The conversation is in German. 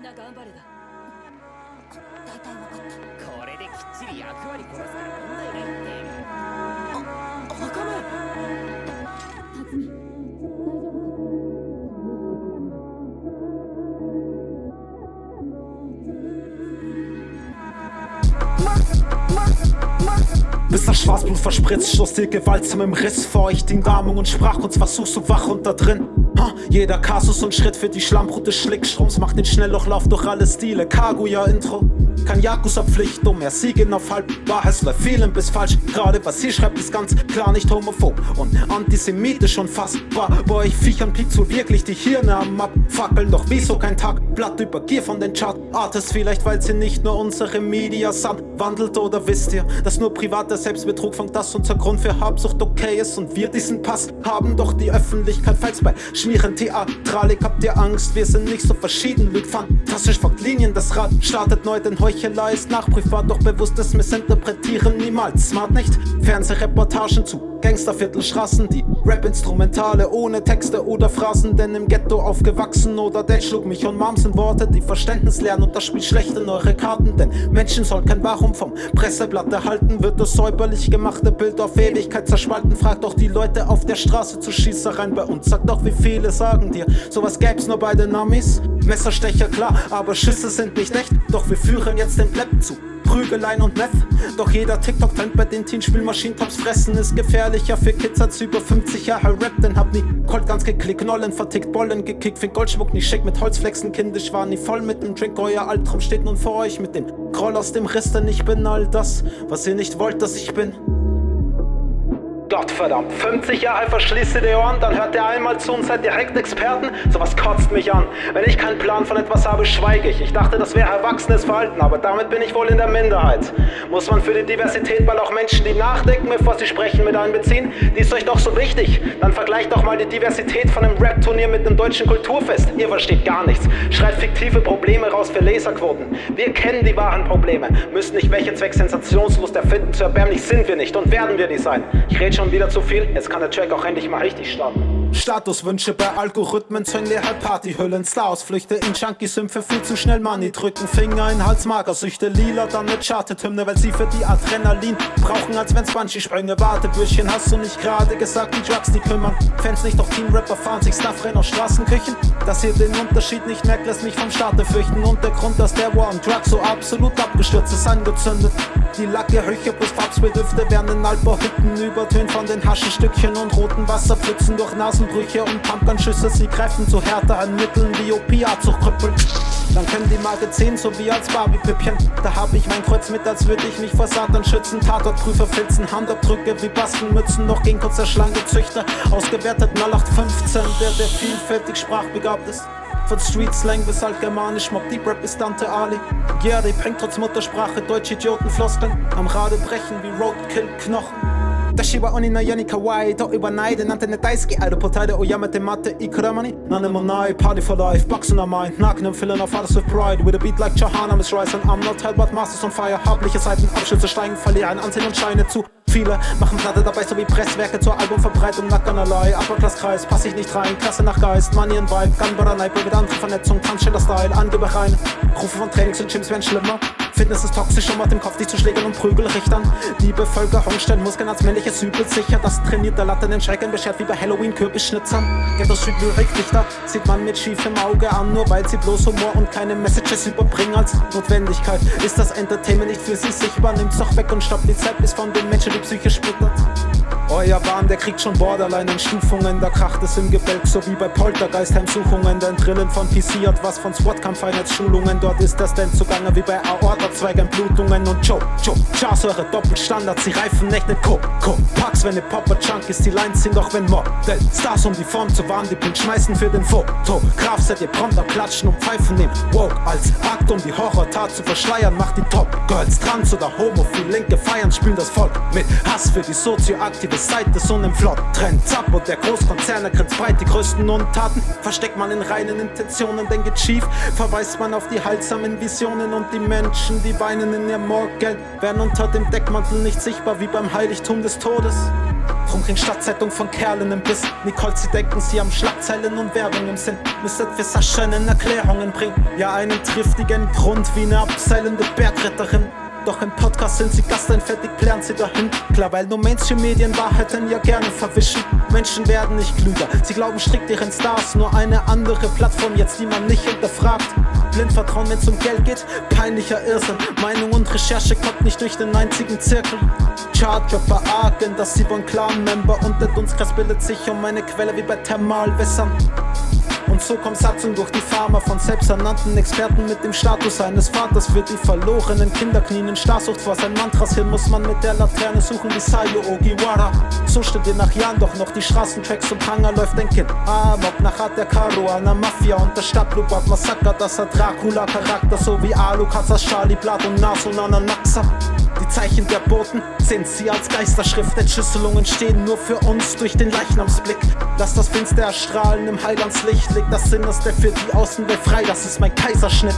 な頑張れだ。大体分かった。これできっちり役割こなすから問題ないって。赤目。辰巳、大丈夫か。Bis das Schwarzblut verspritzt, stoß die Gewalt zum Riss. Feucht in Darmung und sprach uns, was suchst du wach und da drin? Jeder Kasus und Schritt für die Schlammbrut des Schlickstroms macht den Schnelldurchlauf durch alle Stile. Kaguya-Intro, kein Yakuza-Pflichtung, mehr Siegen auf halb. Wahrheit läuft vielen bis falsch. Gerade was sie schreibt, ist ganz klar nicht homophob und antisemitisch und fassbar. Bei euch Viechern piekt so wirklich die Hirne am Abfackeln. Doch wieso kein Tagblatt über Gier von den Chart-Artists? Vielleicht, weil sie nicht nur unsere Medias anwandelt. Oder wisst ihr, dass nur privater Selbstbetrug von das unser Grund für Habsucht okay ist und wir diesen Pass haben? Doch die Öffentlichkeit fällt's bei Schmieren Theatralik. Habt ihr Angst? Wir sind nicht so verschieden. Lügt fantastisch, folgt Linien. Das Rad startet neu, denn Heuchelei ist nachprüfbar. Doch bewusstes Missinterpretieren niemals. Smart nicht? Fernsehreportagen zu Gangsterviertelstraßen, die Rap-Instrumentale ohne Texte oder Phrasen, denn im Ghetto aufgewachsen oder Dad schlug mich und Mom sind Worte, die Verständnis lernen und das spielt schlecht in eure Karten, denn Menschen sollen kein Warum vom Presseblatt erhalten, wird das säuberlich gemachte Bild auf Ewigkeit zerspalten. Fragt doch die Leute auf der Straße zu Schießereien bei uns, sag doch wie viele sagen dir, sowas gäb's nur bei den Amis. Messerstecher klar, aber Schüsse sind nicht echt, doch wir führen jetzt den Pleb zu Prügeleien und Meth. Doch jeder TikTok-Trend bei den Teen-Spielmaschinen-Tops fressen ist gefährlicher für Kids als über 50 Jahre Rap. Denn hab nie Colt ganz geklickt, Nollen vertickt, Bollen gekickt, find Goldschmuck nicht schick, mit Holzflexen kindisch war nie voll mit dem Drink. Euer Albtraum steht nun vor euch mit dem Groll aus dem Riss, denn ich bin all das, was ihr nicht wollt, dass ich bin. Gottverdammt, 50 Jahre verschließt ihr die Ohren, dann hört ihr einmal zu und seid direkt Experten? Sowas kotzt mich an. Wenn ich keinen Plan von etwas habe, schweige ich. Ich dachte, das wäre erwachsenes Verhalten, aber damit bin ich wohl in der Minderheit. Muss man für die Diversität mal auch Menschen, die nachdenken, bevor sie sprechen, mit einbeziehen? Die ist euch doch so wichtig. Dann vergleicht doch mal die Diversität von einem Rap-Turnier mit einem deutschen Kulturfest. Ihr versteht gar nichts. Schreit fiktive Probleme raus für Laserquoten. Wir kennen die wahren Probleme. Müssen nicht welche Zweck Sensationslust erfinden. Zu erbärmlich sind wir nicht und werden wir nicht sein. Ich rede schon wieder zu viel, jetzt kann der Track auch endlich mal richtig starten. Statuswünsche bei Algorithmen, Zöngli halt Partyhüllen, Starausflüchte in Junkie-Sümpfe, viel zu schnell Money drücken, Finger in Hals, Magersüchte, lila, dann ne Charted-Hymne, weil sie für die Adrenalin brauchen, als wenn's Bungee-Sprünge, Wartebürschchen, hast du nicht gerade gesagt, die Drugs, die kümmern, Fans nicht, doch Team-Rapper fahren sich Stuff-Rennen aus Straßenküchen, dass ihr den Unterschied nicht merkt, lässt mich vom Staate fürchten und der Grund, dass der War on Drugs so absolut abgestürzt ist, angezündet. Die Lacke, Höcher plus Farbsbedürfte werden in Altbauhütten übertönt von den Haschenstückchen und roten Wasserpfützen durch Nasenbrüche und Pumpgunschüsse. Sie greifen zu härteren Mitteln wie Opiatsuchtkrüppel. Dann können die Marke 10 so wie als Barbie-Püppchen. Da hab ich mein Kreuz mit, als würde ich mich vor Satan schützen. Tatortprüfer filzen, Handabdrücke wie Bastelmützen. Noch gegen kurzer Schlangezüchter, ausgewertet 0815, der vielfältig sprachbegabt ist. Von Street-Slang bis altgermanisch, Mob Deep Rap ist Dante Ali. Yeah, die bringt trotz Muttersprache deutsche Idiotenfloskeln am Rade brechen wie Roadkill-Knochen. Dashi wa oni na yani kawaii, to iwa naide nante ne daisuki aru potaide o yamete mate ikuramani nane mo nai, party for life, bucks on our mind, knocking and filling our fathers with pride, with a beat like Chahana Miss Rice and I'm not held but masters on fire, habliche Seiten, Abschütze steigen, verlieren Ansehen und Scheine zu. Viele machen Platte dabei, so wie Presswerke zur Albumverbreitung, Nackernerlei, Upper-Class-Kreis, pass ich nicht rein, Klasse nach Geist, Money and Vibe, Gunbutter-Neipe mit anderer Vernetzung, Tanzschiller-Style, Angebereien, Rufe von Trainings und Gyms werden schlimmer. Fitness ist toxisch und macht im Kopf dich zu Schlägern und Prügelrichtern. Die Bevölkerung stellt Muskeln als männliches Übel sicher. Das trainierte Latte den Schrecken beschert wie bei Halloween-Kürbisschnitzern. Ghetto Street Lyrik-Dichter sieht man mit schiefem Auge an, nur weil sie bloß Humor und keine Messages überbringen als Notwendigkeit. Ist das Entertainment nicht für sie sichtbar? Nimmt's doch weg und stoppt die Zeit, bis von den Menschen die Psyche splittert. Euer Wahn, der kriegt schon Borderline-Entstufungen. Da kracht es im Gebälk, so wie bei Poltergeist-Heimsuchungen. Denn Drillen von PC hat was von SWAT-Kampfeinheitsschulungen. Dort ist das denn zugange wie bei Aorta-Zweigeinblutungen. Und Chas, eure Doppelstandards, sie reifen echt nicht Packs, wenn ihr Popper-Junkies, die Lines sind doch wenn Model Stars, um die Form zu wahren, die Punkt schmeißen für den Fotograf. Seid ihr prompt am Klatschen und Pfeifen nehmen Woke als Akt, um die Horrortat zu verschleiern. Macht die Top-Girls trans oder homophil, Linke feiern, spülen das Volk mit Hass für die sozioaktive Seite, so nem Flott Trend Zappo, der Großkonzerne grinst breit die größten Untaten. Versteckt man in reinen Intentionen, denn geht schief, verweist man auf die heilsamen Visionen. Und die Menschen, die weinen in ihr Morggeld, werden unter dem Deckmantel nicht sichtbar wie beim Heiligtum des Todes. Drum kriegen Stadtzeitung von Kerlen im Biss. Nicole, sie denken, sie haben Schlagzeilen und Werbung im Sinn. Müsstet für Sascha in Erklärungen bringen. Ja, einen triftigen Grund wie eine abseilende Bergretterin. Doch im Podcast sind sie Gast, ein fertig lernen sie dahin. Klar, weil nur Mainstream-Medien Wahrheiten ja gerne verwischen. Menschen werden nicht klüger, sie glauben strikt ihren Stars. Nur eine andere Plattform jetzt, die man nicht hinterfragt. Blind vertrauen, wenn's um Geld geht, peinlicher Irrsinn. Meinung und Recherche kommt nicht durch den einzigen Zirkel. Chartdropper, Agent, das Simon Clan-Member. Und der Dunstkreis bildet sich um eine Quelle wie bei Thermalwässern. Und so kommt Satzung durch die Pharma von selbsternannten Experten mit dem Status eines Vaters für die verlorenen Kinder knien in Starrsucht vor seinen Mantras hin, muss man mit der Laterne suchen wie Sayo Ogiwara. So steht ihr nach Jahren doch noch die Straßentracks und Pranger läuft ein Kind amok nach Art der Caruana Mafia und der Stadtblut hat Massaker, das hat Dracula-Charakter, so wie Alucard, Charlie Blatt und Nas und Ananaxa. Die Zeichen der Boten sind sie als Geisterschrift. Entschlüsselungen stehen nur für uns durch den Leichnamsblick. Lass das Finster erstrahlen im Heilandslicht. Leg das Innerste für die Außenwelt frei, das ist mein Kaiserschnitt.